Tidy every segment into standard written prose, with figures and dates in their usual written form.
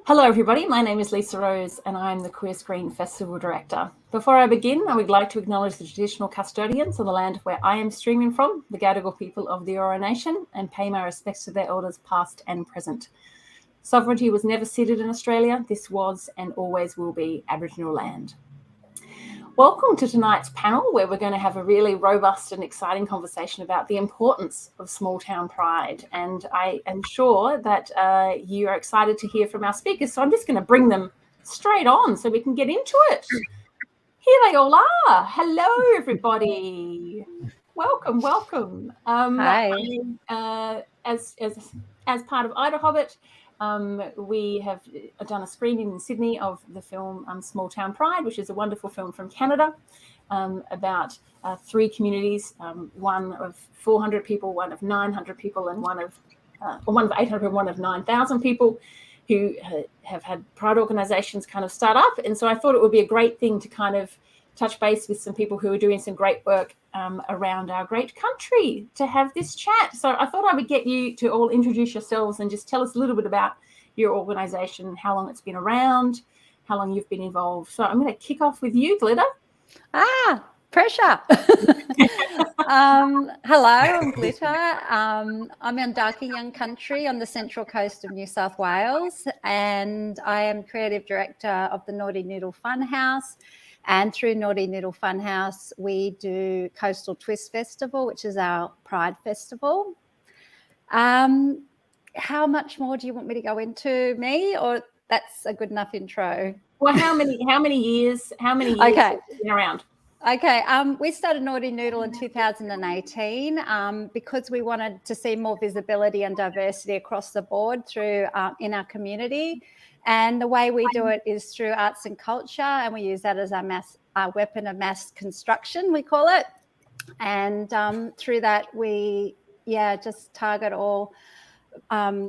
Hello everybody, my name is Lisa Rose and I'm the Queer Screen Festival Director. Before I begin, I would like to acknowledge the traditional custodians of the land where I am streaming from, the Gadigal people of the Eora Nation, and pay my respects to their elders past and present. Sovereignty was never ceded in Australia. This was and always will be Aboriginal land. Welcome to tonight's panel, where we're going to have a really robust and exciting conversation about the importance of small town pride. And I am sure that you are excited to hear from our speakers. So I'm just going to bring them straight on so we can get into it. Here they all are. Hello, everybody. Welcome, welcome. Hi. As part of IDAHOBIT, we have done a screening in Sydney of the film Small Town Pride, which is a wonderful film from Canada about three communities, one of 400 people, one of 900 people, and one of 800 and one of 9,000 people who have had pride organisations kind of start up. And so I thought it would be a great thing to kind of touch base with some people who are doing some great work around our great country to have this chat. So I thought I would get you to all introduce yourselves and just tell us a little bit about your organisation, how long it's been around, how long you've been involved. So I'm going to kick off with you, Glitter. Pressure. Hello, I'm Glitter. I'm in Darking Young Country on the central coast of New South Wales, and I am creative director of the Naughty Noodle Funhouse. And through Naughty Noodle Funhouse, we do Coastal Twist Festival, which is our Pride Festival. How much more do you want me to go into me, or that's a good enough intro? Well, how many years have you been around? Okay, we started Naughty Noodle in 2018 because we wanted to see more visibility and diversity across the board through in our community. And the way we do it is through arts and culture, and we use that as our weapon of mass construction, we call it. And through that, we just target all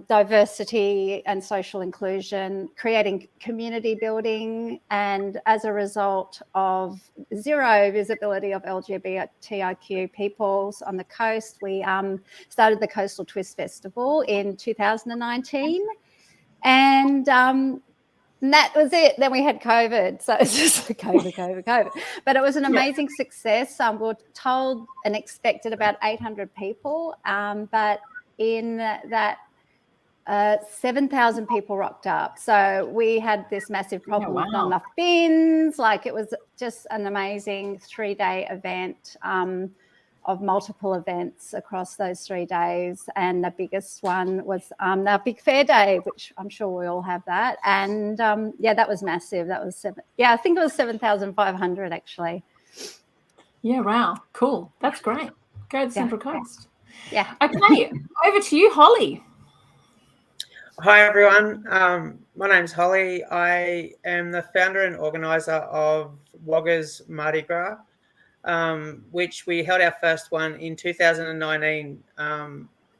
diversity and social inclusion, creating community building, and as a result of zero visibility of LGBTIQ peoples on the coast, we started the Coastal Twist Festival in 2019. And that was it. Then we had COVID. So it's just like COVID. But it was an amazing success. We were told and expected about 800 people. But in that, 7,000 people rocked up. So we had this massive problem with not enough bins. Like, it was just an amazing 3-day event of multiple events across those 3 days. And the biggest one was our Big Fair Day, which I'm sure we all have that. And that was massive. That was I think it was 7,500 actually. Yeah, wow. Cool. That's great. Go to the Central Coast. Yeah. Okay, over to you, Holly. Hi, everyone. My name's Holly. I am the founder and organiser of Wagga's Mardi Gras, which we held our first one in 2019.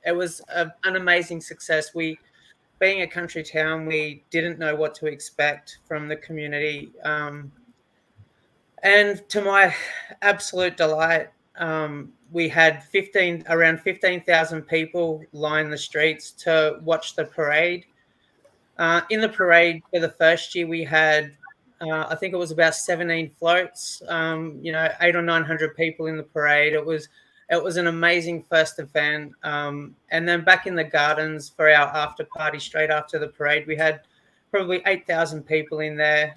It was an amazing success. Being a country town, we didn't know what to expect from the community. And to my absolute delight, we had around 15,000 people line the streets to watch the parade. In the parade for the first year, we had, I think it was about 17 floats, 800 or 900 people in the parade. It was an amazing first event. And then back in the gardens for our after party straight after the parade, we had probably 8,000 people in there,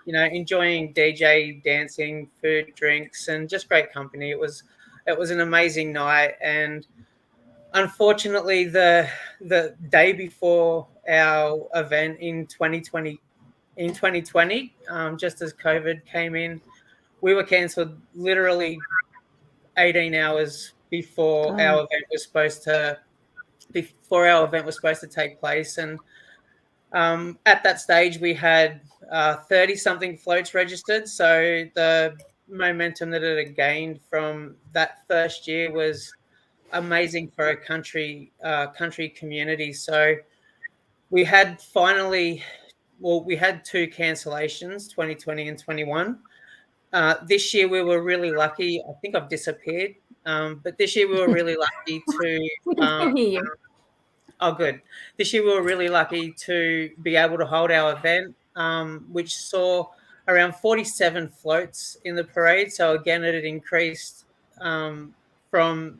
enjoying DJ, dancing, food, drinks, and just great company. It was an amazing night. And unfortunately, the day before our event in 2020, just as COVID came in, we were cancelled literally 18 hours before our event was supposed to take place. And at that stage, we had 30-something floats registered. So the momentum that it had gained from that first year was amazing for a country community. So we had we had 2 cancellations, 2020 and 21. This year we were really lucky. I think I've disappeared. But this year we were really lucky to Oh, good. This year we were really lucky to be able to hold our event, which saw around 47 floats in the parade. So again, it had increased from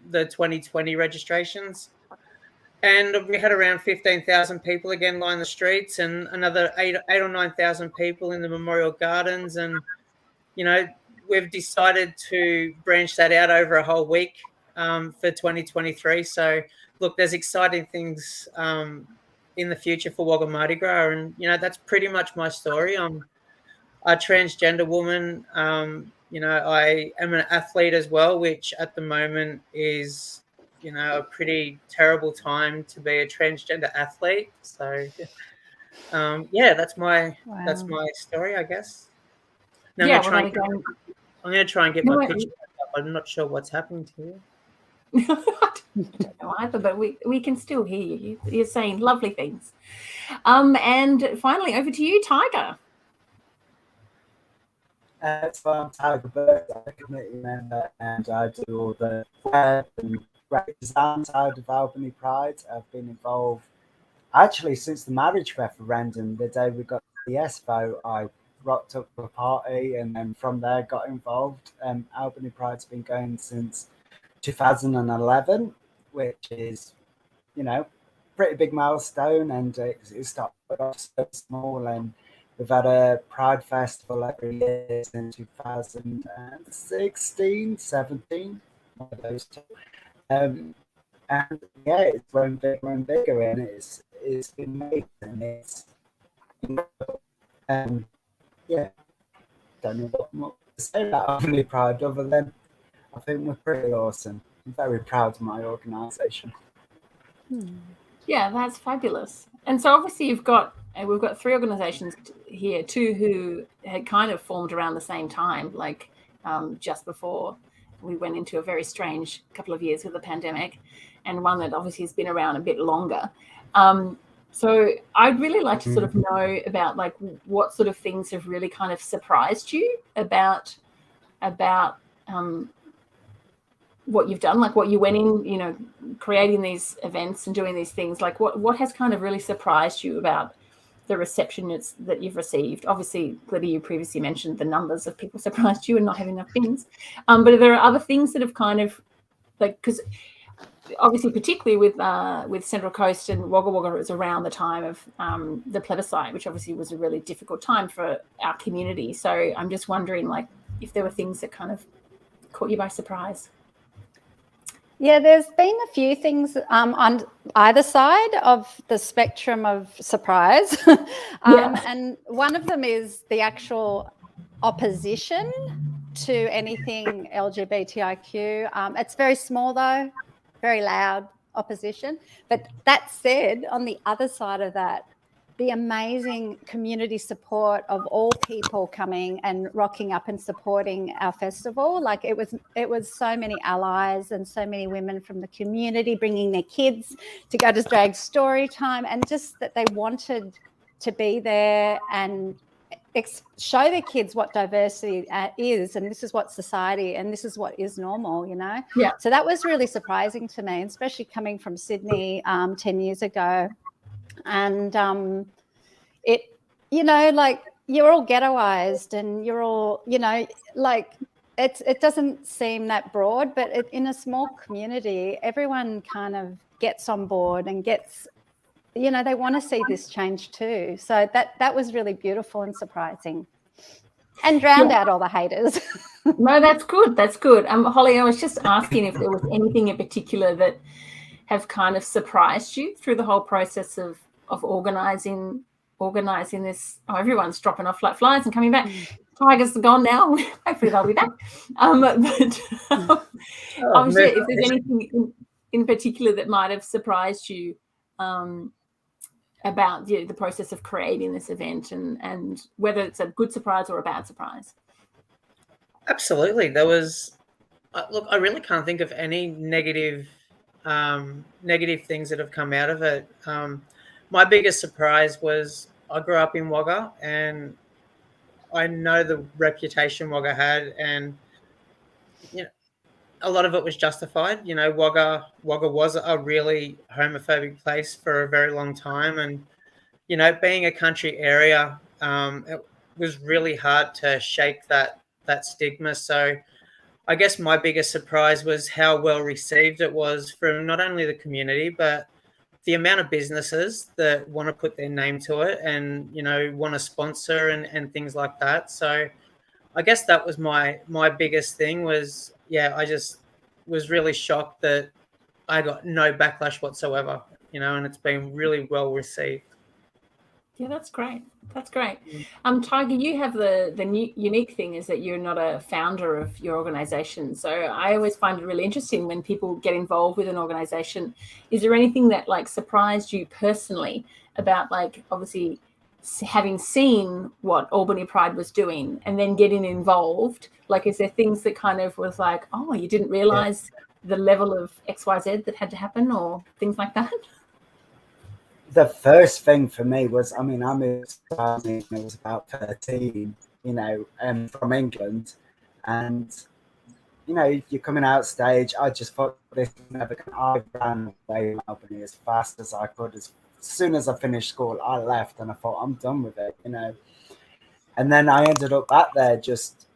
the 2020 registrations. And we had around 15,000 people again line the streets, and another eight or 9,000 people in the Memorial Gardens. And, you know, we've decided to branch that out over a whole week for 2023. So, look, there's exciting things in the future for Wagga Mardi Gras. And, you know, that's pretty much my story. I'm a transgender woman. You know, I am an athlete as well, which at the moment is, you know, a pretty terrible time to be a transgender athlete. So, yeah, that's my story, I guess. Now Yeah, I'm well, going to try and get my picture up. I'm not sure what's happening to you. I don't know either, but we can still hear you. You're saying lovely things. And finally, over to you, Tiger. So I'm Tiger Bird, I'm a committee member, and I do all the web and graphic design side of Albany Pride. I've been involved actually since the marriage referendum. The day we got the yes vote, I rocked up to a party, and then from there got involved. Albany Pride's been going since 2011, which is, you know, pretty big milestone, and it started off so small, and we've had a Pride Festival every year since 2016, 17, one of those two. And yeah, it's grown bigger and bigger, and it's been amazing. It's yeah, don't know what more to say about Albany Pride other than I think we're pretty awesome. I'm very proud of my organisation. Yeah, that's fabulous. And so obviously we've got 3 organisations here, 2 who had kind of formed around the same time, like just before we went into a very strange couple of years with the pandemic, and one that obviously has been around a bit longer. So I'd really like to sort of know about like what sort of things have really kind of surprised you about what you've done, like what you went in, you know, creating these events and doing these things. Like what has kind of really surprised you about the reception that you've received? Obviously, Glitter, you previously mentioned the numbers of people surprised you and not having enough bins. But there are other things that have kind of like, because obviously, particularly with Central Coast and Wagga Wagga, it was around the time of the plebiscite, which obviously was a really difficult time for our community. So I'm just wondering, like, if there were things that kind of caught you by surprise. Yeah, there's been a few things on either side of the spectrum of surprise. And one of them is the actual opposition to anything LGBTIQ. It's very small, though, very loud opposition. But that said, on the other side of that, the amazing community support of all people coming and rocking up and supporting our festival. Like it was so many allies and so many women from the community bringing their kids to go to drag story time, and just that they wanted to be there and show their kids what diversity is, and this is what society, and this is what is normal, you know? Yeah. So that was really surprising to me, especially coming from Sydney 10 years ago. And it, you know, like you're all ghettoized and you're all, you know, like it doesn't seem that broad, but in a small community, everyone kind of gets on board and gets, you know, they want to see this change too. So that was really beautiful and surprising, and drowned out all the haters. No, that's good. That's good. Holly, I was just asking if there was anything in particular that have kind of surprised you through the whole process of organising this. Oh, everyone's dropping off like flies and coming back. Tigers are gone now. Hopefully they'll be back. But obviously, if there's anything in particular that might have surprised you about the process of creating this event, and whether it's a good surprise or a bad surprise. Absolutely. There was, look, I really can't think of any negative things that have come out of it. My biggest surprise was I grew up in Wagga, and I know the reputation Wagga had, and you know, a lot of it was justified. You know, Wagga was a really homophobic place for a very long time, and you know, being a country area, it was really hard to shake that stigma. So I guess my biggest surprise was how well received it was from not only the community, but the amount of businesses that want to put their name to it and, you know, want to sponsor and things like that. So I guess that was my biggest thing was, yeah, I just was really shocked that I got no backlash whatsoever, you know, and it's been really well received. Yeah, that's great. That's great. Tiger, you have the unique thing is that you're not a founder of your organization. So I always find it really interesting when people get involved with an organization. Is there anything that like surprised you personally about like obviously having seen what Albany Pride was doing and then getting involved? Like, is there things that kind of was like, oh, you didn't realize the level of XYZ that had to happen or things like that? The first thing for me was, I mean, I moved to Albany when I was about 13, you know, from England. And, you know, you're coming out stage. I just thought this was never going to. I ran away from Albany as fast as I could. As soon as I finished school, I left and I thought, I'm done with it, you know. And then I ended up back there just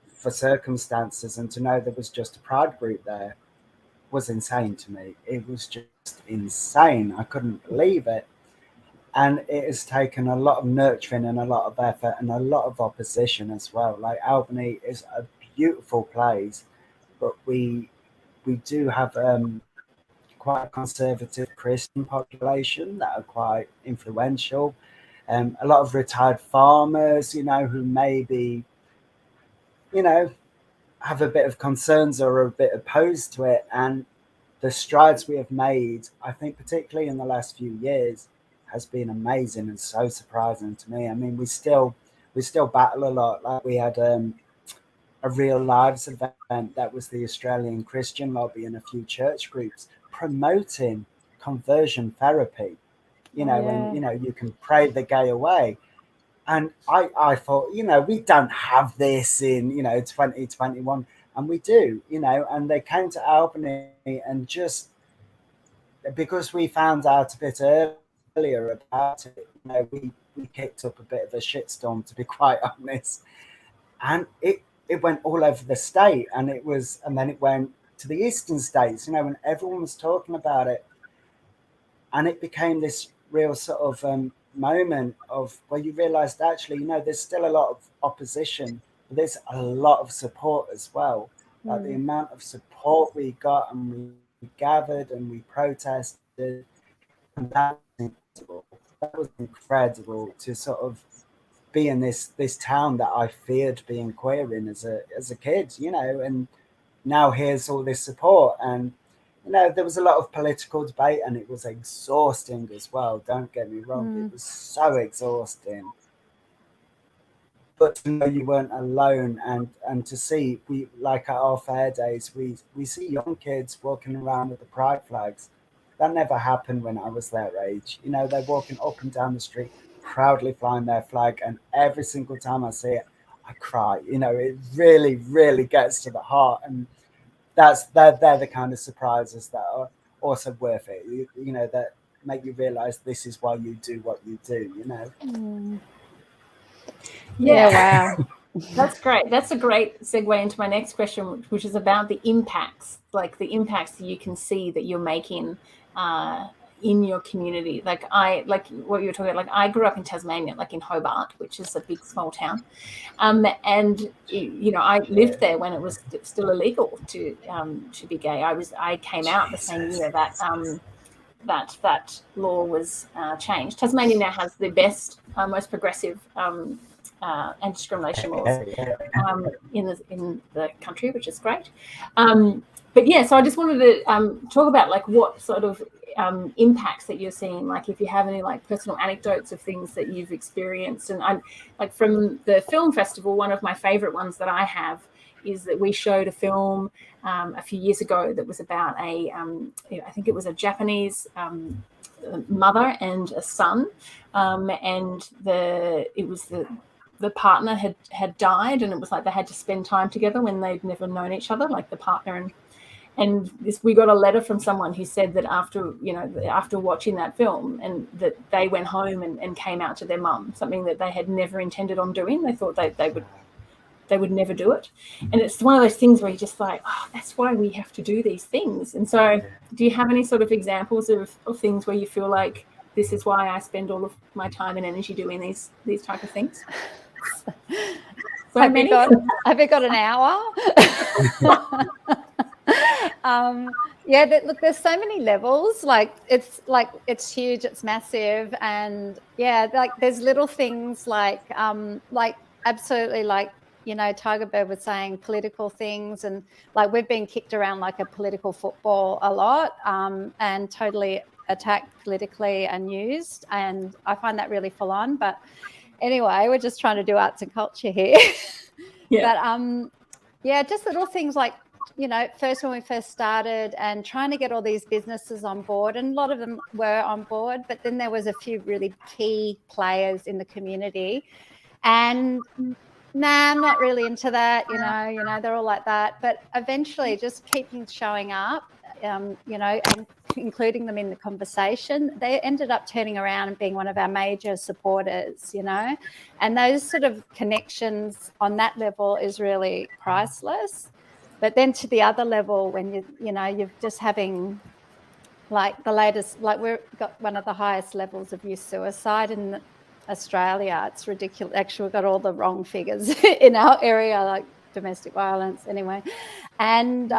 for circumstances, and to know there was just a Pride group there was insane to me. It was just insane. I couldn't believe it. And it has taken a lot of nurturing and a lot of effort and a lot of opposition as well. Like Albany is a beautiful place, but we do have quite a conservative Christian population that are quite influential. A lot of retired farmers, you know, who maybe, you know, have a bit of concerns or are a bit opposed to it. And the strides we have made, I think, particularly in the last few years, has been amazing and so surprising to me. I mean, we still battle a lot. Like we had a Real Lives event that was the Australian Christian lobby and a few church groups promoting conversion therapy. You know, and you know you can pray the gay away. And I thought, you know, we don't have this in, you know, 2021. And we do, you know, and they came to Albany and just because we found out a bit earlier about it, you know, we kicked up a bit of a shitstorm, to be quite honest. And it went all over the state, and then it went to the eastern states, you know, and everyone was talking about it. And it became this real sort of moment of where you realized actually, you know, there's still a lot of opposition, but there's a lot of support as well. Like the amount of support we got, and we gathered and we protested, and that was incredible to sort of be in this town that I feared being queer in as a kid, you know, and now here's all this support. And you know, there was a lot of political debate, and it was exhausting as well. Don't get me wrong; it was so exhausting. But to know you weren't alone, and to see, we like at our fair days, we see young kids walking around with the pride flags. That never happened when I was their age. You know, they're walking up and down the street, proudly flying their flag, and every single time I see it, I cry. You know, it really, really gets to the heart, and they're the kind of surprises that are also worth it. You know, that make you realize this is why you do what you do. You know. Yeah, wow. That's great. That's a great segue into my next question, which is about the impacts, like the impacts that you can see that you're making in your community. Like what you were talking about, like I grew up in Tasmania, like in Hobart, which is a big small town. And you know, I lived there when it was still illegal to be gay. I came out the same year that that law was changed. Tasmania now has the best, most progressive anti-discrimination laws in the country, which is great. But yeah, so I just wanted to talk about like what sort of impacts that you're seeing, like if you have any like personal anecdotes of things that you've experienced. And I'm like from the film festival, one of my favorite ones that I have is that we showed a film a few years ago that was about I think it was a Japanese mother and a son, and it was the the partner had died, and it was like they had to spend time together when they'd never known each other, like the partner and this. We got a letter from someone who said that after watching that film, and that they went home and came out to their mum, something that they had never intended on doing. They thought they would never do it. And it's one of those things where you're just like, oh, that's why we have to do these things. And so do you have any sort of examples of things where you feel like this is why I spend all of my time and energy doing these type of things? Have you got an hour? Look, there's so many levels. It's huge, it's massive, and there's little things like absolutely, like, Tiger Bird was saying, political things, and like we've been kicked around like a political football a lot, and totally attacked politically and used, and I find that really full on. But anyway, we're just trying to do arts and culture here. But just little things like, first when we first started and trying to get all these businesses on board, and a lot of them were on board, but then there was a few really key players in the community, and I'm not really into that, they're all like that. But eventually just keeping showing up, and including them in the conversation, they ended up turning around and being one of our major supporters, and those sort of connections on that level is really priceless. But then to the other level, when you're just having like the latest, like we've got one of the highest levels of youth suicide in Australia. It's ridiculous. Actually, we've got all the wrong figures in our area, like domestic violence anyway. And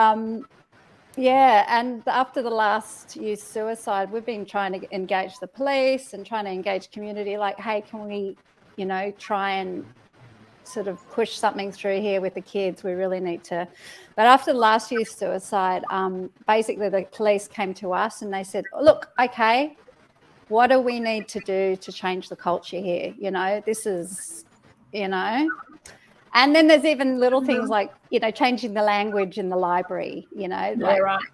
and after the last youth suicide, we've been trying to engage the police and trying to engage community, like, hey, can we, try and sort of push something through here with the kids? We really need to. But after the last youth suicide, basically the police came to us and they said, look, okay, what do we need to do to change the culture here? This is, and then there's even little things like, changing the language in the library,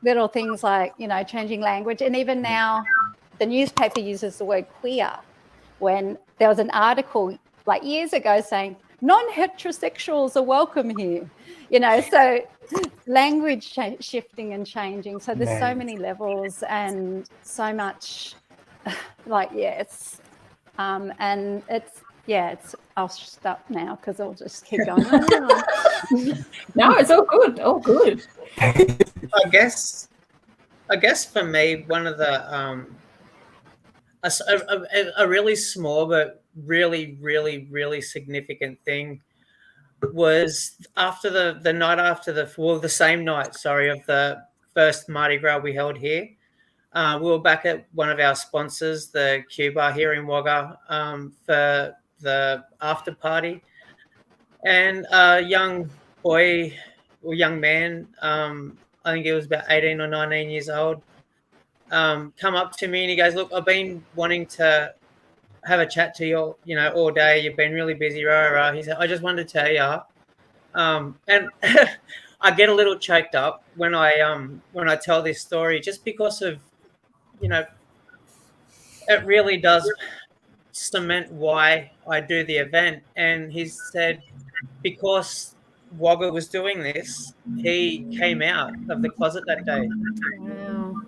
little things like, changing language. And even now the newspaper uses the word queer, when there was an article like years ago saying non-heterosexuals are welcome here, so language shifting and changing. So there's so many levels and so much it's I'll stop now because I'll just keep going. No, it's all good. I guess for me, one of the a really small but really, really, really significant thing was after the night after the same night, of the first Mardi Gras we held here. We were back at one of our sponsors, the Q Bar here in Wagga, for the after party, and a young boy or young man, I think he was about 18 or 19 years old, come up to me and he goes, look, I've been wanting to have a chat to you, all day. You've been really busy, rah. He said, I just wanted to tell you, and I get a little choked up when I tell this story, just because of, it really does cement why I do the event. And he said, because Wagga was doing this, he came out of the closet that day. Wow.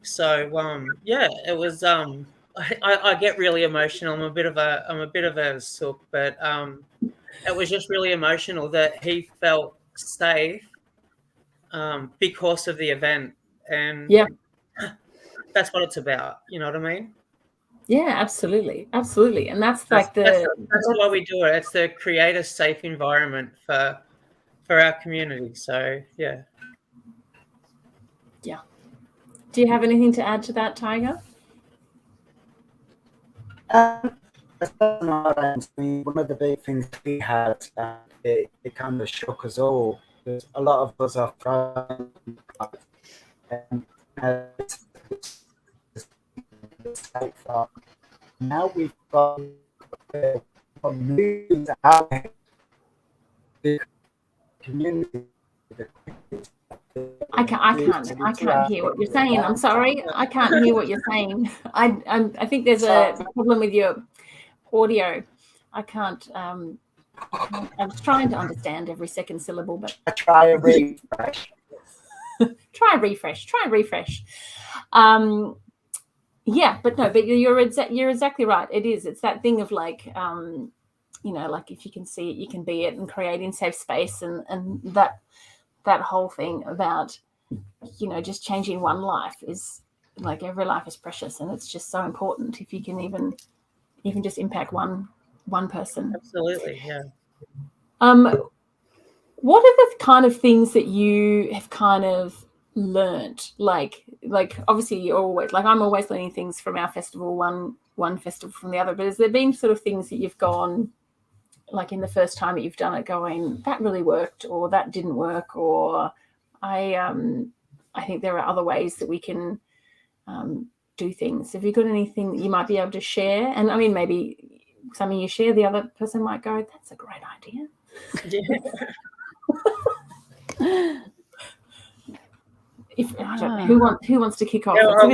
So it was I get really emotional. I'm a bit of a sook, but it was just really emotional that he felt safe because of the event. And that's what it's about. You know what I mean? Yeah, absolutely. And that's why we do it. It's to create a safe environment for our community. So yeah. Do you have anything to add to that, Tiger? One of the big things we had, it kind of shook us all, because a lot of us are from now we've got news out the community. I can't hear what you're saying. I'm sorry. I can't hear what you're saying. I think there's a problem with your audio. I can't. I was trying to understand every second syllable, but Try a refresh. try and refresh. Yeah, but no, but you're exactly right. It is. It's that thing of like, like if you can see it, you can be it, and creating safe space, and that whole thing about, just changing one life is like, every life is precious, and it's just so important if you can even just impact one person. Absolutely, yeah. What are the kind of things that you have kind of learned? Like obviously you're always, like, I'm always learning things from our festival, one festival from the other, but has there been sort of things that you've gone, like in the first time that you've done it, going, that really worked, or that didn't work, or I think there are other ways that we can do things? Have you got anything that you might be able to share? And I mean, maybe something you share, the other person might go, that's a great idea. Who wants to kick off? I'll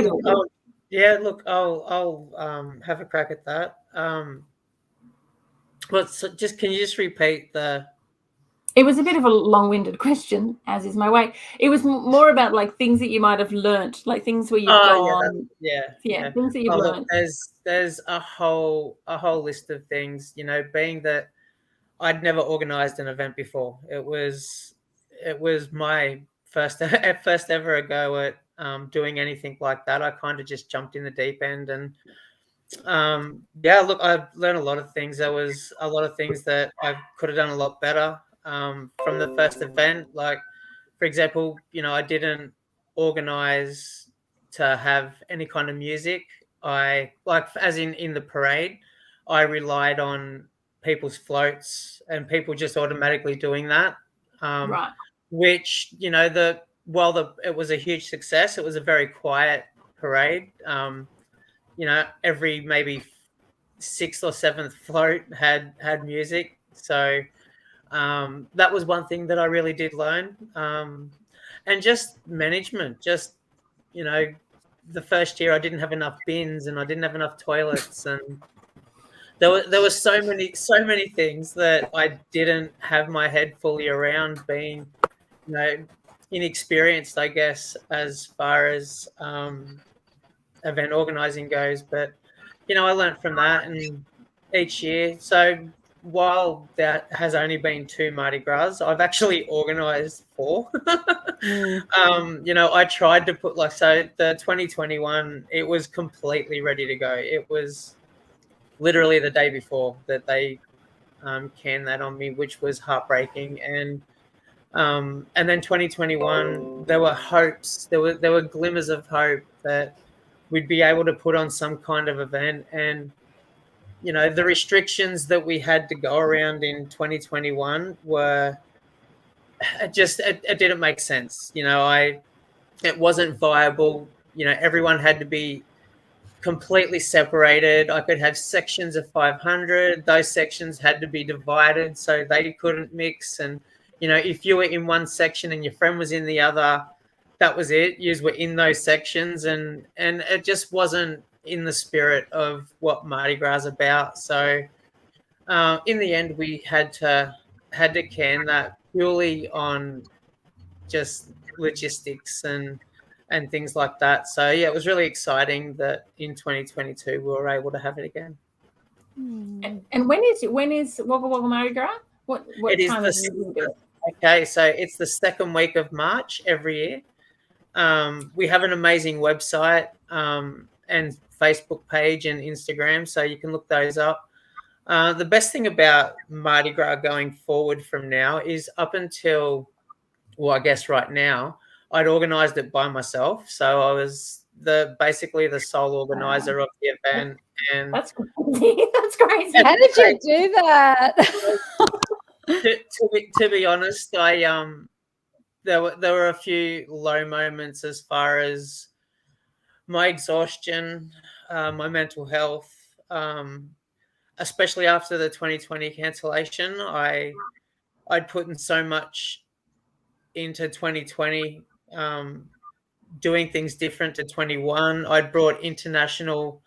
have a crack at that. Can you just repeat the? It was a bit of a long-winded question, as is my way. It was more about like things that you might have learnt, like things where you've gone. Yeah, things that you've learnt. There's a whole list of things. Being that I'd never organised an event before. It was my first ever go at doing anything like that. I kind of just jumped in the deep end, and I've learned a lot of things. There was a lot of things that I could have done a lot better from the first event. Like, for example, I didn't organise to have any kind of music. I, like, as in the parade, I relied on people's floats and people just automatically doing that. Right. Which, while it was a huge success, it was a very quiet parade. Every maybe sixth or seventh float had music. So that was one thing that I really did learn. And just management, the first year I didn't have enough bins and I didn't have enough toilets, and there were so many things that I didn't have my head fully around, being inexperienced, I guess, as far as event organizing goes. But I learned from that, and each year. So while that has only been 2 Mardi Gras, I've actually organized 4. I tried to put, the 2021, it was completely ready to go. It was literally the day before that they canned that on me, which was heartbreaking. And then 2021, there were hopes, there were glimmers of hope that we'd be able to put on some kind of event. And the restrictions that we had to go around in 2021 were it didn't make sense. It wasn't viable. Everyone had to be completely separated. I could have sections of 500. Those sections had to be divided so they couldn't mix. And if you were in one section and your friend was in the other, that was it. You were in those sections, and it just wasn't in the spirit of what Mardi Gras is about. So in the end, we had to can that purely on just logistics and things like that. So yeah, it was really exciting that in 2022 we were able to have it again. And when is Wagga Wagga Mardi Gras? What time is it? Okay, so it's the second week of March every year. We have an amazing website and Facebook page and Instagram, so you can look those up. The best thing about Mardi Gras going forward from now is, up until, well, I guess right now, I'd organised it by myself. So I was basically the sole organizer of the event. And that's crazy. That's crazy. How did you do that? to be honest, there were a few low moments as far as my exhaustion, my mental health, especially after the 2020 cancellation. I'd put in so much into 2020, doing things different to 21. I'd brought international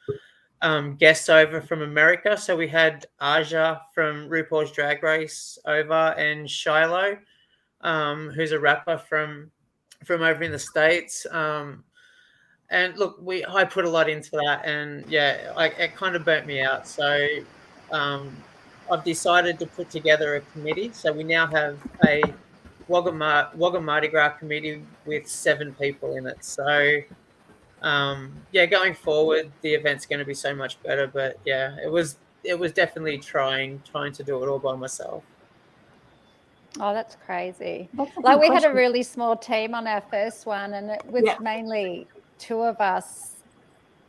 guests over from America. So we had Aja from RuPaul's Drag Race over, and Shiloh, who's a rapper from over in the States. And look, I put a lot into that, and yeah, it kind of burnt me out. So I've decided to put together a committee. So we now have a Wagga Mardi Gras committee with 7 people in it. So yeah, going forward, the event's going to be so much better. But yeah, it was definitely trying to do it all by myself. Oh, that's crazy. That's a Like, good we had a question. really small team on our first one, and it was Yeah. mainly 2 of us,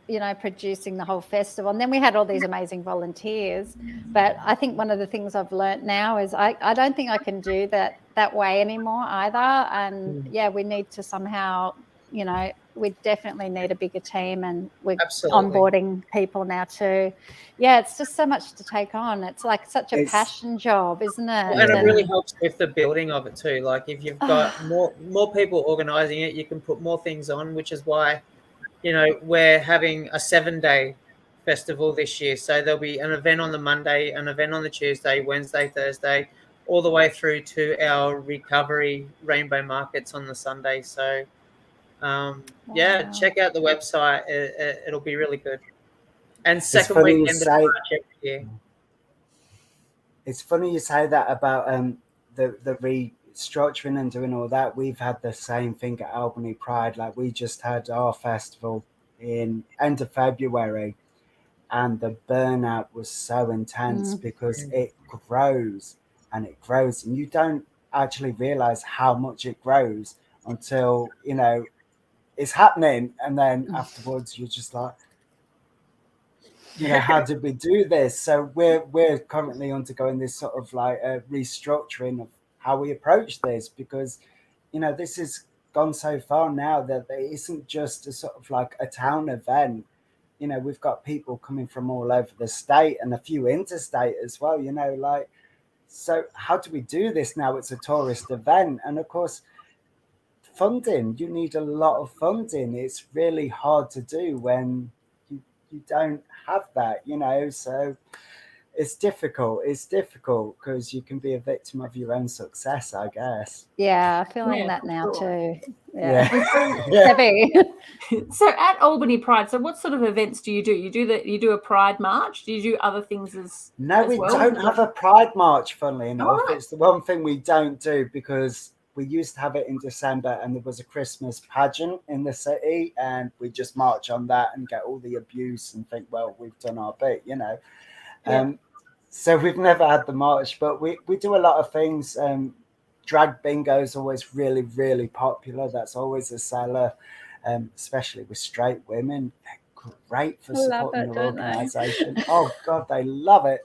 you know, producing the whole festival. And then we had all these amazing volunteers. But I think one of the things I've learnt now is I don't think I can do that way anymore either. And yeah, we need to somehow, you know, we definitely need a bigger team, and we're Absolutely. onboarding people now too. Yeah, it's just so much to take on. It's like such a passion job, isn't it? Well, and it really helps with the building of it too. Like, if you've got more people organising it, you can put more things on, which is why, you know, we're having a 7-day festival this year. So there'll be an event on the Monday, an event on the Tuesday, Wednesday, Thursday, all the way through to our recovery rainbow markets on the Sunday. So yeah, check out the website. It'll be really good. And second weekend of March every year. It's funny you say that about the restructuring and doing all that. We've had the same thing at Albany Pride. Like, we just had our festival in end of February, and the burnout was so intense because it grows and it grows, and you don't actually realize how much it grows until, you know, it's happening, and then afterwards you're just like, you know, how did we do this? So we're currently undergoing this sort of like a restructuring of how we approach this, because, you know, this has gone so far now that it isn't just a sort of like a town event. You know, we've got people coming from all over the state and a few interstate as well, you know, like, so how do we do this now? It's a tourist event, and of course, funding, you need a lot of funding. It's really hard to do when you don't have that, you know. So it's difficult because you can be a victim of your own success, I guess. Yeah, feeling that now too. Yeah. Heavy. So at Albany Pride, so what sort of events do? You do a Pride March? Do you do other things as we well? don't have a Pride March, funnily enough. Right. It's the one thing we don't do, because we used to have it in December, and there was a Christmas pageant in the city, and we just march on that and get all the abuse and think, well, we've done our bit, you know. So we've never had the march, but we do a lot of things. Drag bingo is always really, really popular. That's always a seller, especially with straight women. They're great for supporting their organisation. Oh, God, they love it.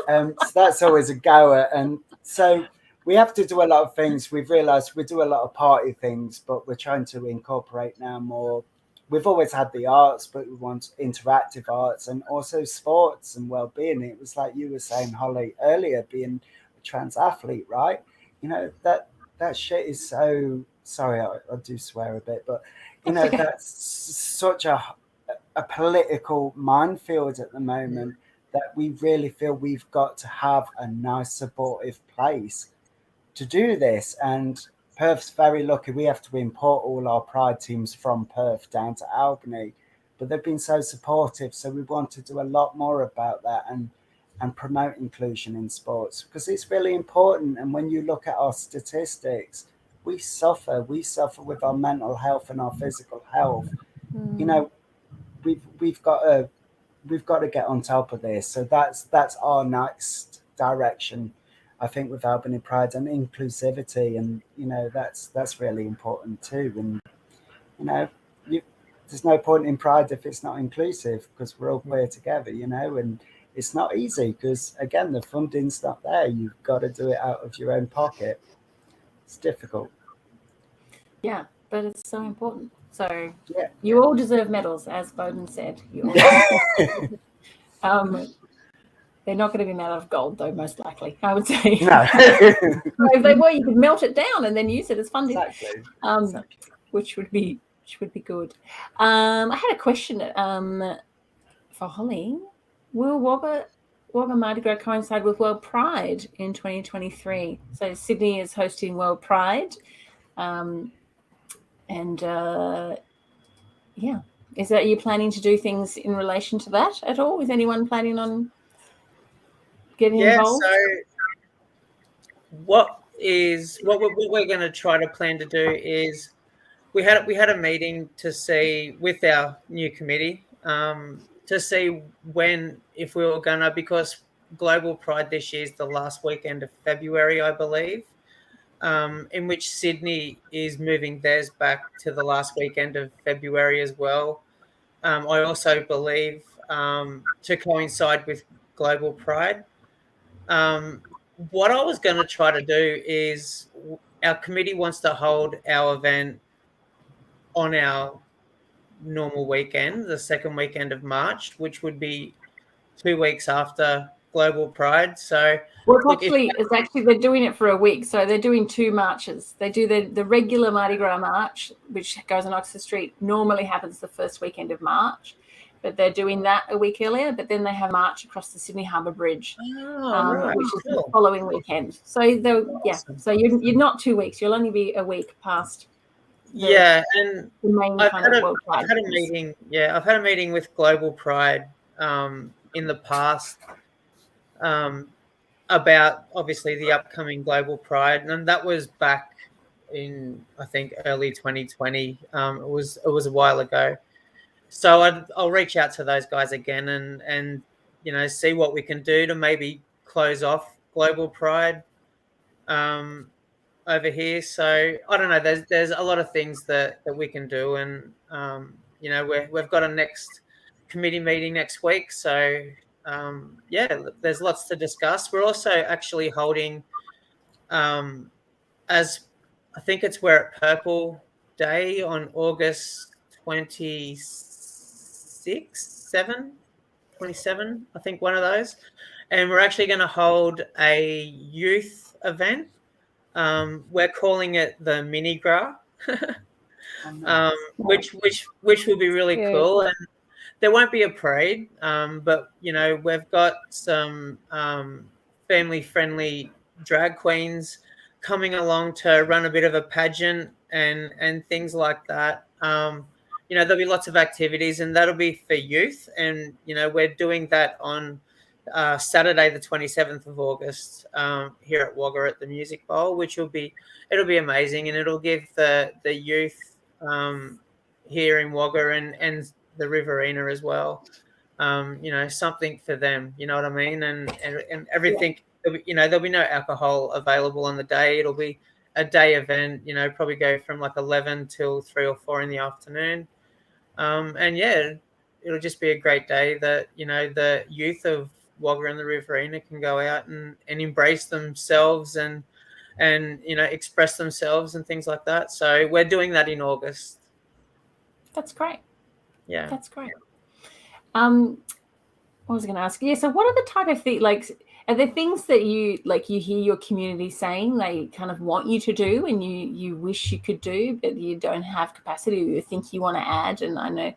So that's always a goer. And so we have to do a lot of things. We've realised we do a lot of party things, but we're trying to incorporate now more. We've always had the arts, but we want interactive arts and also sports and well-being. It was like you were saying, Holly, earlier, being a trans athlete, right? You know, that shit is so, sorry, I do swear a bit, but, you know, that's such a political minefield at the moment that we really feel we've got to have a nice, supportive place to do this. And Perth's very lucky. We have to import all our Pride teams from Perth down to Albany, but they've been so supportive. So we want to do a lot more about that and promote inclusion in sports, because it's really important. And when you look at our statistics, we suffer with our mental health and our physical health. You know, we've got to get on top of this. So that's our next direction, I think, with Albany Pride, and inclusivity. And, you know, that's really important too. And, you know, there's no point in Pride if it's not inclusive, because we're all queer together, you know. And it's not easy because, again, the funding's not there. You've got to do it out of your own pocket. It's difficult. Yeah, but it's so important. So you all deserve medals, as Bowden said. They're not going to be made out of gold, though, most likely, I would say. No. If they were, you could melt it down and then use it as funding. Exactly. Which would be good. I had a question for Holly, will Wagga Mardi Gras coincide with World Pride in 2023? So Sydney is hosting World Pride, are you planning to do things in relation to that at all? Is anyone planning on getting involved? So what we're going to try to plan to do is we had a meeting to see with our new committee to see if we were gonna, because Global Pride this year is the last weekend of February, I believe, in which Sydney is moving theirs back to the last weekend of February as well. I also believe to coincide with Global Pride. What I was going to try to do is our committee wants to hold our event on our normal weekend, the second weekend of March, which would be 2 weeks after Global Pride. So it's actually they're doing it for a week. So they're doing 2 marches. They do the regular Mardi Gras march, which goes on Oxford Street, normally happens the first weekend of March, but they're doing that a week earlier. But then they have a march across the Sydney Harbour Bridge, right. which is the following weekend. So awesome. So you're not 2 weeks. You'll only be a week past. And I've had a meeting. Yeah, I've had a meeting with Global Pride in the past about obviously the upcoming Global Pride, and that was back in, I think, early 2020. It was a while ago. So I'll reach out to those guys again and see what we can do to maybe close off Global Pride over here. So I don't know. There's a lot of things that we can do, and we've got a next committee meeting next week. So there's lots to discuss. We're also actually holding, as I think it's Wear It Purple Day on August 27, I think, one of those. And we're actually going to hold a youth event. We're calling it the Mini Gras, which will be really cool. And there won't be a parade, but we've got some family-friendly drag queens coming along to run a bit of a pageant and things like that. There'll be lots of activities, and that'll be for youth. And we're doing that on Saturday, the 27th of August, here at Wagga at the Music Bowl, which it'll be amazing, and it'll give the youth here in Wagga and the Riverina as well, something for them. You know what I mean? And everything. Yeah. There'll be no alcohol available on the day. It'll be a day event. Probably go from like 11 till 3 or 4 in the afternoon. It'll just be a great day that the youth of Wagga and the Riverina can go out and embrace themselves and express themselves and things like that. So we're doing that in August. That's great. Yeah, that's great. What was I going to ask? Yeah. So what are the type of things, like, are there things that you hear your community saying they kind of want you to do and you wish you could do, but you don't have capacity, or you think you want to add? And I know,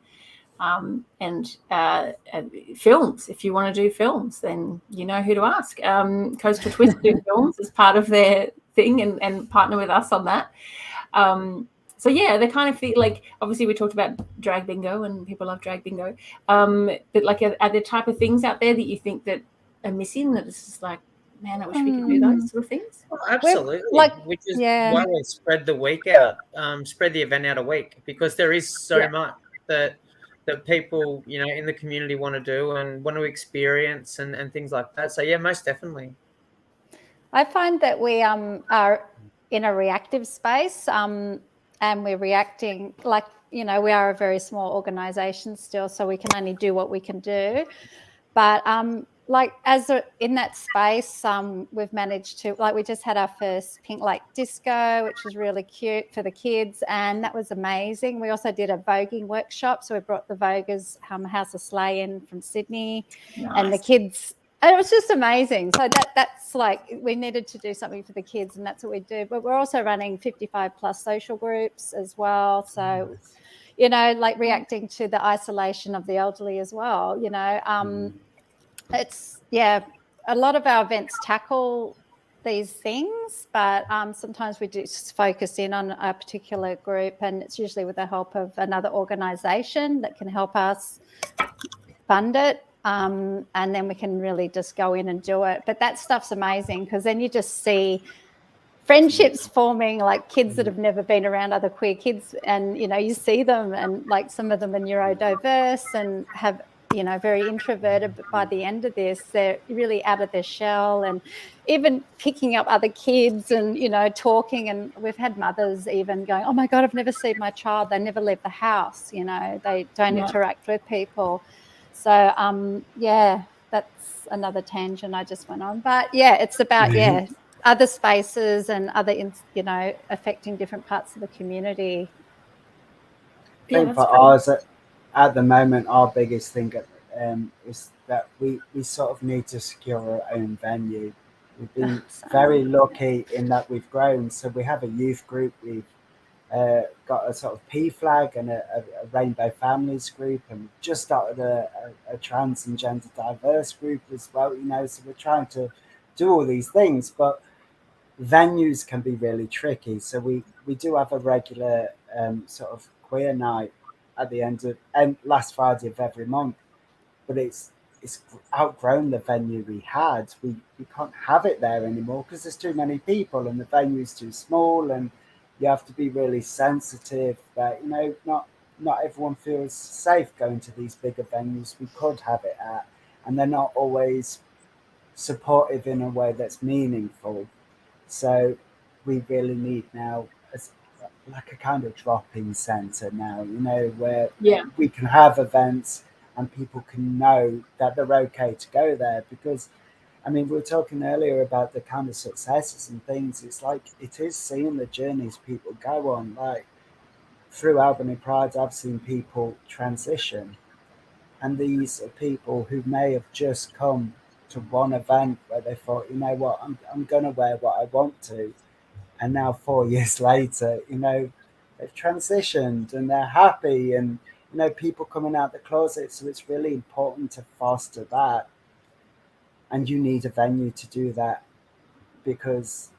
films, if you want to do films, then you know who to ask. Coastal Twist do films as part of their thing and partner with us on that. So yeah, they kind of feel like, obviously we talked about drag bingo and people love drag bingo. But like, are there type of things out there that you think that are missing, that it's just like, man, I wish we could do those sort of things? Oh, absolutely. Which is why we spread the week out, spread the event out a week, because there is so much that people, in the community want to do and want to experience and things like that. So yeah, most definitely. I find that we are in a reactive space, and we're reacting like, we are a very small organisation still, so we can only do what we can do. But in that space, we've managed to, we just had our first Pink Lake Disco, which was really cute for the kids, and that was amazing. We also did a voguing workshop, so we brought the Voguers House of Slay in from Sydney. Nice. And the kids, and it was just amazing. So that's we needed to do something for the kids, and that's what we do. But we're also running 55 plus social groups as well. So, you know, like reacting to the isolation of the elderly as well. You know, it's, yeah, a lot of our events tackle these things, but sometimes we do focus in on a particular group, and it's usually with the help of another organisation that can help us fund it. And then we can really just go in and do it. But that stuff's amazing, because then you just see friendships forming, like kids that have never been around other queer kids, and you know, you see them, and like some of them are neurodiverse and have, you know, very introverted, but by the end of this they're really out of their shell, and even picking up other kids and, you know, talking. And we've had mothers even going, oh my God, I've never seen my child, they never leave the house, you know, they don't interact with people. So yeah, that's another tangent I just went on, but yeah, it's about other spaces and other, you know, affecting different parts of the community. I think for ours at the moment, our biggest thing is that we sort of need to secure our own venue. We've been very lucky in that we've grown. So we have a youth group. We've got a sort of P flag and a Rainbow Families group, and we've just started a trans and gender diverse group as well. You know, so we're trying to do all these things, but venues can be really tricky. So we do have a regular sort of queer night at the end of last Friday of every month, but it's outgrown the venue we had. We can't have it there anymore because there's too many people and the venue's too small, and you have to be really sensitive that, you know, not everyone feels safe going to these bigger venues we could have it at, and they're not always supportive in a way that's meaningful. So we really need now like a kind of drop-in centre now, you know, where we can have events and people can know that they're okay to go there. Because, I mean, we were talking earlier about the kind of successes and things. It's like, it is seeing the journeys people go on. Like through Albany Pride, I've seen people transition. And these are people who may have just come to one event where they thought, you know what, I'm going to wear what I want to. And now 4 years later, you know, they've transitioned and they're happy, and, you know, people coming out the closet. So it's really important to foster that. And you need a venue to do that, because,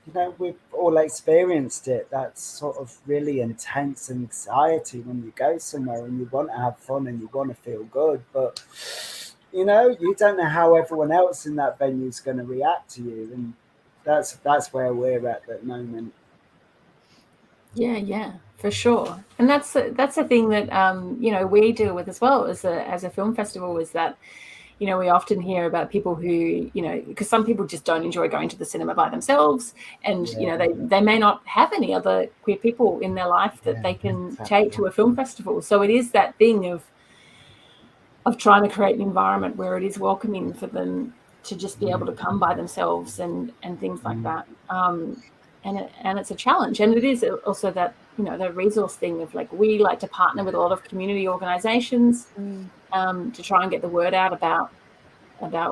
you know, we've all experienced it. That sort of really intense anxiety when you go somewhere and you want to have fun and you want to feel good, but, you know, you don't know how everyone else in that venue is going to react to you. And that's where we're at the moment. Yeah, for sure. And that's the thing that you know, we deal with as well as a film festival, is that, you know, we often hear about people who, you know, because some people just don't enjoy going to the cinema by themselves, and you know, they may not have any other queer people in their life that they can take to a film festival. So it is that thing of trying to create an environment where it is welcoming for them to just be able to come by themselves and things like that. And it's a challenge. And it is also that, you know, the resource thing of like, we like to partner with a lot of community organizations to try and get the word out about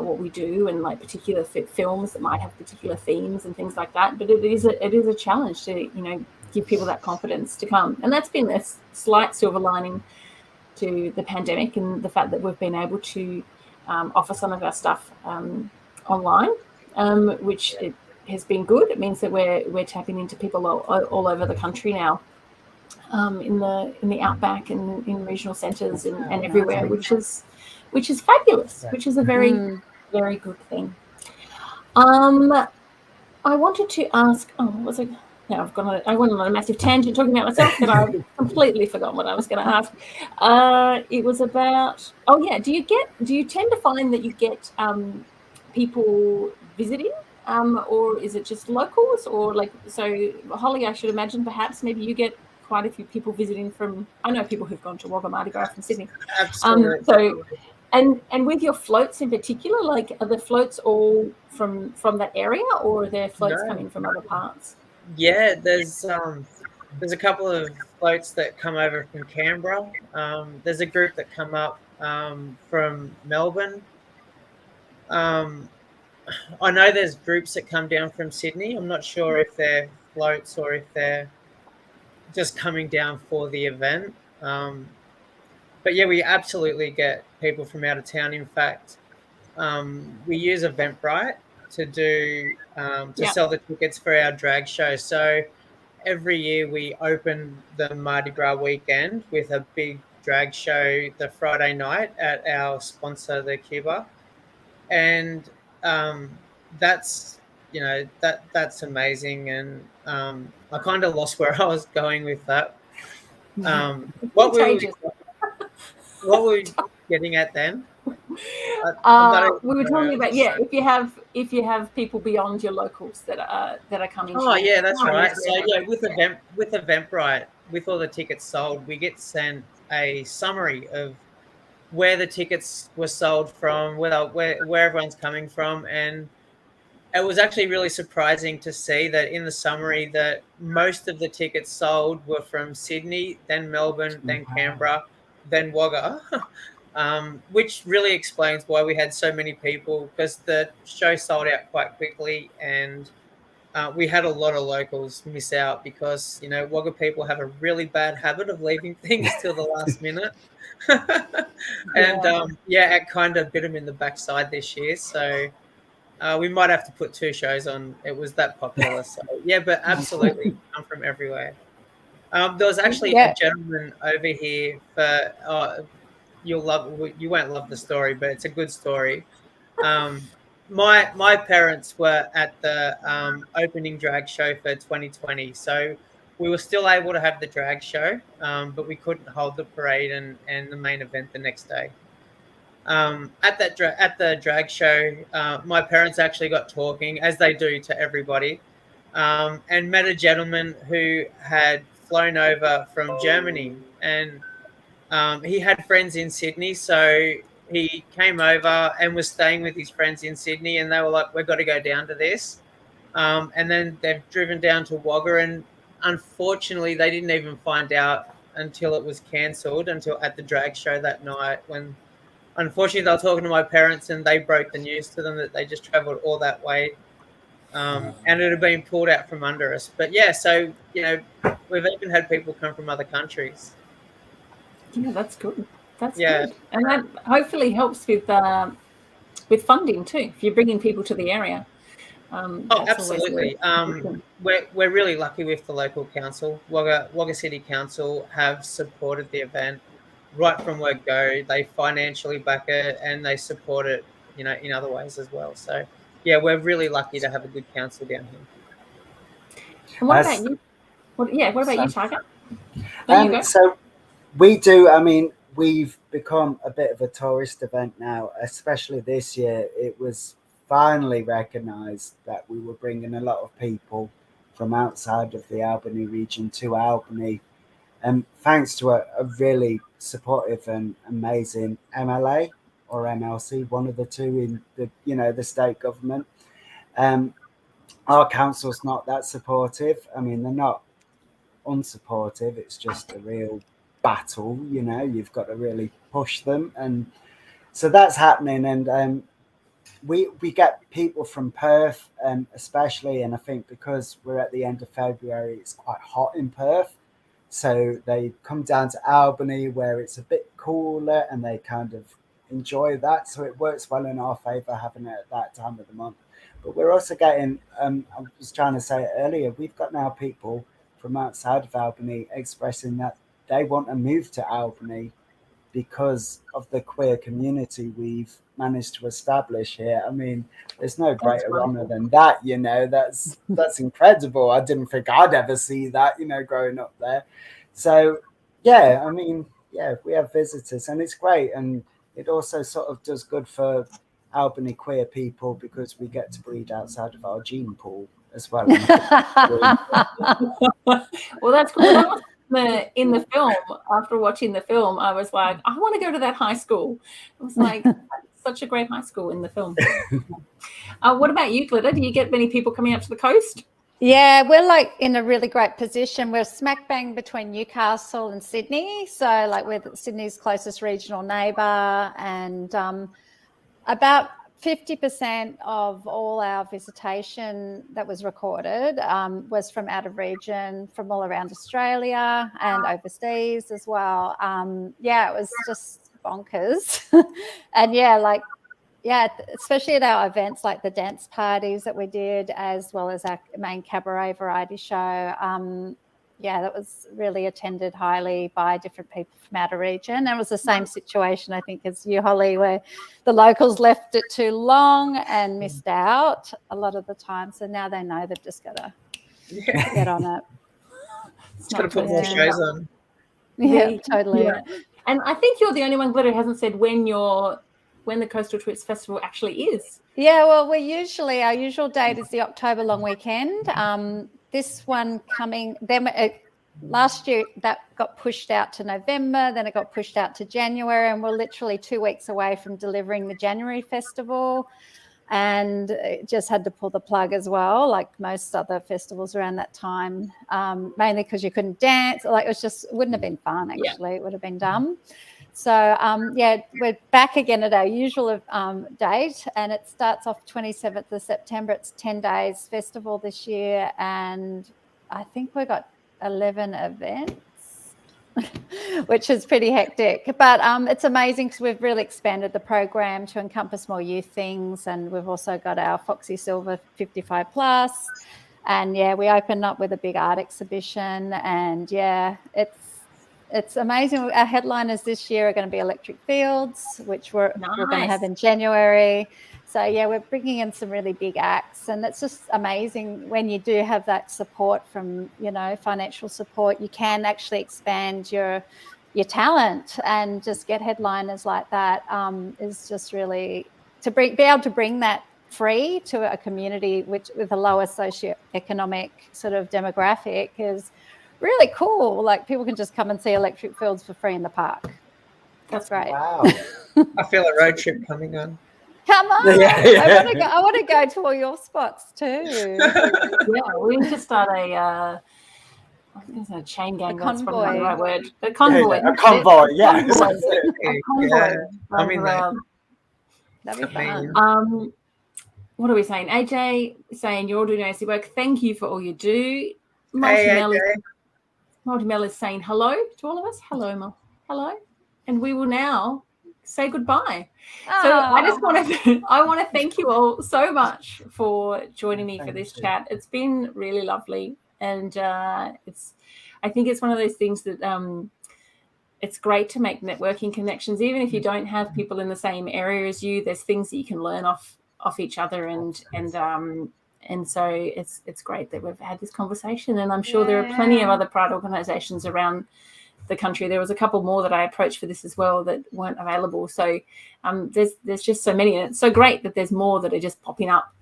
what we do, and like particular films that might have particular themes and things like that. But it is a challenge to, you know, give people that confidence to come. And that's been a slight silver lining to the pandemic, and the fact that we've been able to offer some of our stuff online, which it has been good. It means that we're tapping into people all over the country now, in the outback and in regional centres and everywhere, which is fabulous, which is a very very good thing. I wanted to ask, what was it? Now I went on a massive tangent talking about myself, but I've completely forgotten what I was going to ask. It was about, do you tend to find that you get people visiting, or is it just locals? Or like, so Holly, I should imagine perhaps maybe you get quite a few people visiting from, I know people who've gone to Wagga Mardi Gras from Sydney. Absolutely. So, and with your floats in particular, like, are the floats all from that area, or are there floats coming from other parts? Yeah, there's a couple of floats that come over from Canberra. There's a group that come up from Melbourne. I know there's groups that come down from Sydney. I'm not sure if they're floats or if they're just coming down for the event. But yeah, we absolutely get people from out of town. In fact, we use Eventbrite to do to sell the tickets for our drag show. So every year we open the Mardi Gras weekend with a big drag show the Friday night at our sponsor, the Cuba, and that's that's amazing. And I kind of lost where I was going with that. What were we getting at then? We were talking about if you have people beyond your locals that are coming. Oh yeah, that's right. So yeah, with Eventbrite, with all the tickets sold, we get sent a summary of where the tickets were sold from, where everyone's coming from, and it was actually really surprising to see that in the summary that most of the tickets sold were from Sydney, then Melbourne, then Canberra, then Wagga. Which really explains why we had so many people, because the show sold out quite quickly, and we had a lot of locals miss out because, Wagga people have a really bad habit of leaving things till the last minute. And it kind of bit them in the backside this year. So we might have to put 2 shows on. It was that popular. So yeah, but absolutely come from everywhere. There was actually a gentleman over here for you won't love the story, but it's a good story. My parents were at the opening drag show for 2020, so we were still able to have the drag show, but we couldn't hold the parade and the main event the next day. At the drag show, my parents actually got talking, as they do to everybody, and met a gentleman who had flown over from Germany, and he had friends in Sydney, so he came over and was staying with his friends in Sydney, and they were like, "We've got to go down to this." And then they've driven down to Wagga, and unfortunately, they didn't even find out until it was cancelled, until at the drag show that night, when unfortunately they were talking to my parents and they broke the news to them that they just travelled all that way. And it had been pulled out from under us. But yeah, so, we've even had people come from other countries. Yeah, that's good. That's good. And that hopefully helps with funding too, if you're bringing people to the area. Absolutely. We're really lucky with the local council. Wagga City Council have supported the event right from word go. They financially back it and they support it, in other ways as well. So yeah, we're really lucky to have a good council down here. And what about you? What about you, Tiger? So we do. I mean, we've become a bit of a tourist event now, especially this year. It was finally recognised that we were bringing a lot of people from outside of the Albany region to Albany, and thanks to a really supportive and amazing MLA or MLC, one of the two in the state government. Our council's not that supportive. I mean, they're not unsupportive. It's just a real battle. You've got to really push them, and so that's happening. And we get people from Perth, especially, and I think because we're at the end of February, it's quite hot in Perth, so they come down to Albany where it's a bit cooler, and they kind of enjoy that. So it works well in our favour having it at that time of the month. But we're also getting, I was trying to say it earlier, we've got now people from outside of Albany expressing that they want to move to Albany because of the queer community we've managed to establish here. I mean, there's no greater honour than that, that's incredible. I didn't think I'd ever see that, growing up there. So, yeah, I mean, yeah, we have visitors and it's great. And it also sort of does good for Albany queer people because we get to breed outside of our gene pool as well. Well, that's cool. In the film, after watching the film, I was like, I want to go to that high school. I was like, such a great high school in the film. What about you, Glitter? Do you get many people coming up to the coast? Yeah, we're like in a really great position. We're smack bang between Newcastle and Sydney. So like we're Sydney's closest regional neighbour, and about 50% of all our visitation that was recorded was from out of region, from all around Australia and overseas as well. It was just bonkers. And especially at our events like the dance parties that we did, as well as our main cabaret variety show. That was really attended highly by different people from out of region. And it was the same situation, I think, as you, Holly, where the locals left it too long and missed out a lot of the time. So now they know they've just got to get on it. It's got to put more shows on. Yeah, totally. Yeah. And I think you're the only one, Glitter, who hasn't said when the Coastal Twist Festival actually is. Yeah, well, our usual date is the October long weekend. This one coming, last year that got pushed out to November, then it got pushed out to January, and we're literally 2 weeks away from delivering the January festival, and it just had to pull the plug as well, like most other festivals around that time, mainly because you couldn't dance. Like, it wouldn't have been fun, actually. Yeah. It would have been dumb. So, we're back again at our usual date, and it starts off 27th of September. It's 10 days festival this year, and I think we've got 11 events, which is pretty hectic. But it's amazing because we've really expanded the program to encompass more youth things, and we've also got our Foxy Silver 55+. And, we opened up with a big art exhibition, and, it's amazing. Our headliners this year are going to be Electric Fields, which we're going to have in January. So, we're bringing in some really big acts, and it's just amazing when you do have that support from, financial support. You can actually expand your talent, and just get headliners like that is just really be able to bring that free to a community with a lower socioeconomic sort of demographic is really cool. Like, people can just come and see Electric Fields for free in the park. That's great. Wow. I feel a road trip coming on. Come on. Yeah. I want to go to all your spots too. We need to start a chain gang. That's probably not the right word. A convoy. A convoy, yeah. A convoy. I mean, that'd be fun. What are we saying? AJ saying you're all doing amazing work. Thank you for all you do. Mardi Mel is saying hello to all of us. Hello, Mel. Hello. And we will now say goodbye. So I want to thank you all so much for joining me for this chat. It's been really lovely, and I think it's one of those things that it's great to make networking connections, even if you don't have people in the same area as you. There's things that you can learn off each other, and so it's great that we've had this conversation, and I'm sure there are plenty of other Pride organisations around the country. There was a couple more that I approached for this as well that weren't available. So there's just so many, and it's so great that there's more that are just popping up.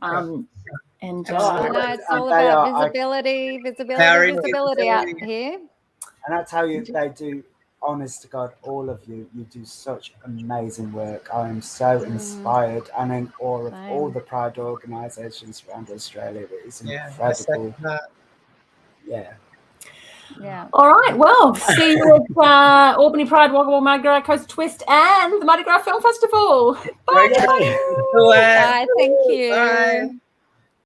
It's all about visibility out here. And I tell you, they do. Honest to God, all of you do such amazing work. I am so inspired and in awe of all the Pride organisations around Australia. It is incredible. Yeah. All right. Well, see you at Albany Pride, Wagga, Mardi Gras, Coastal Twist, and the Mardi Gras Film Festival. Bye. Bye. Bye. Thank you. Bye.